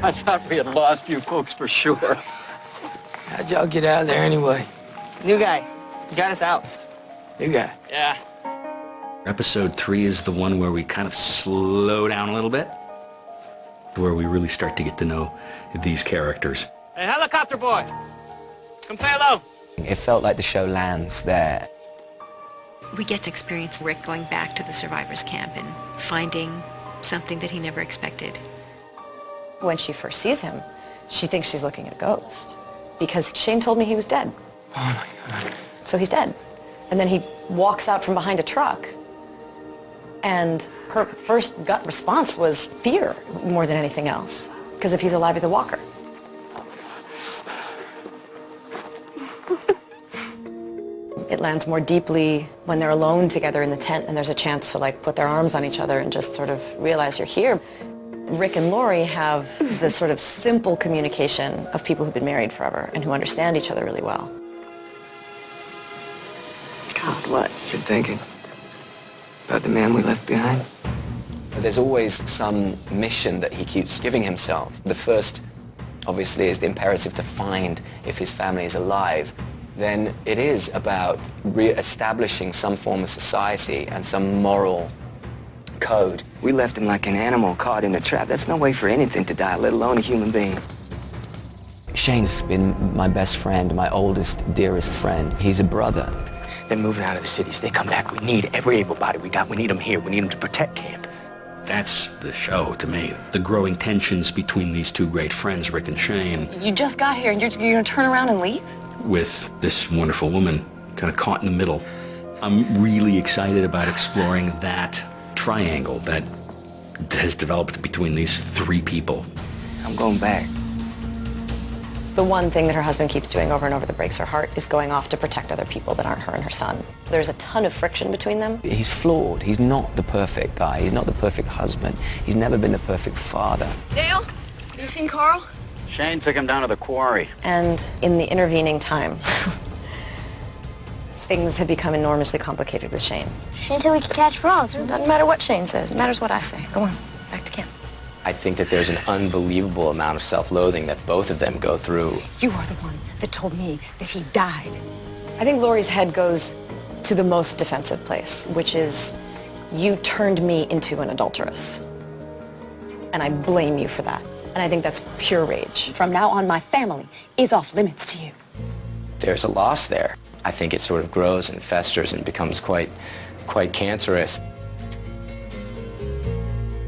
I thought we had lost you folks for sure. How'd y'all get out of there anyway? New guy. He got us out. New guy. Yeah. Episode 3 is the one where we kind of slow down a little bit, where we really start to get to know these characters. Hey, helicopter boy. Come say hello. It felt like the show lands there. We get to experience Rick going back to the survivors camp and finding something that he never expected. When she first sees him, she thinks she's looking at a ghost because Shane told me he was dead. Oh my God. So he's dead. And then he walks out from behind a truck, and her first gut response was fear more than anything else, because if he's alive, he's a walker. It lands more deeply when they're alone together in the tent and there's a chance to like put their arms on each other and just sort of realize you're here. Rick and Lori have this sort of simple communication of people who've been married forever and who understand each other really well. God, what? You're thinking about the man we left behind? There's always some mission that he keeps giving himself. The first, obviously, is the imperative to find if his family is alive. Then it is about re-establishing some form of society and some moral code. We left him like an animal caught in a trap. That's no way for anything to die, let alone a human being. Shane's been my best friend, my oldest, dearest friend. He's a brother. They're moving out of the cities. They come back. We need every able body we got. We need them here. We need them to protect camp. That's the show to me. The growing tensions between these two great friends, Rick and Shane, You just got here and you're going to turn around and leave? with this wonderful woman kind of caught in the middle. I'm really excited about exploring that triangle that has developed between these three people. I'm going back. The one thing that her husband keeps doing over and over that breaks her heart is going off to protect other people that aren't her and her son. There's a ton of friction between them. He's flawed. He's not the perfect guy. He's not the perfect husband. He's never been the perfect father. Dale, have you seen Carl? Shane took him down to the quarry. And in the intervening time, things have become enormously complicated with Shane. Shane said we could catch frogs. It doesn't matter what Shane says. It matters what I say. Go on, back to camp. I think that there's an unbelievable amount of self-loathing that both of them go through. You are the one that told me that he died. I think Lori's head goes to the most defensive place, which is, you turned me into an adulteress. And I blame you for that. And I think that's pure rage. From now on, my family is off limits to you. There's a loss there. I think it sort of grows and festers and becomes quite cancerous.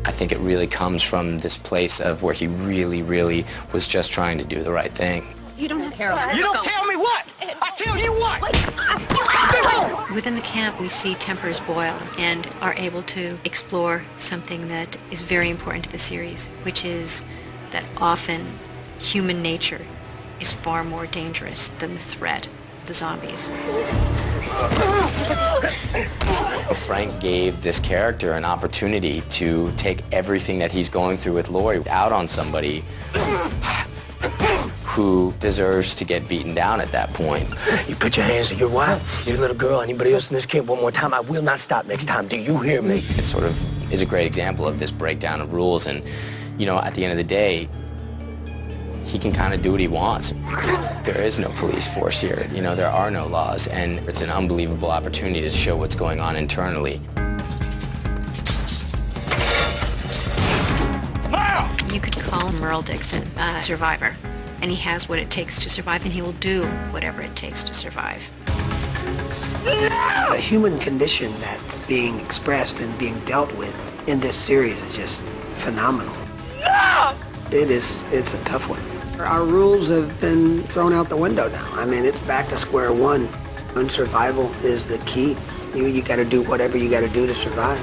I think it really comes from this place of where he really, really was just trying to do the right thing. You don't have Carol. You don't tell me what! I tell you what! Within the camp, we see tempers boil and are able to explore something that is very important to the series, which is that often human nature is far more dangerous than the threat of the zombies. Frank gave this character an opportunity to take everything that he's going through with Lori out on somebody who deserves to get beaten down at that point. You put your hands on your wife, your little girl, anybody else in this camp one more time, I will not stop next time. Do you hear me? It sort of is a great example of this breakdown of rules, and, you know, at the end of the day, he can kind of do what he wants. There is no police force here. You know, there are no laws, and it's an unbelievable opportunity to show what's going on internally. You could call Merle Dixon a survivor, and he has what it takes to survive, and he will do whatever it takes to survive. The human condition that's being expressed and being dealt with in this series is just phenomenal. It's a tough one. Our rules have been thrown out the window now. I mean, it's back to square one. And survival is the key. You got to do whatever you got to do to survive.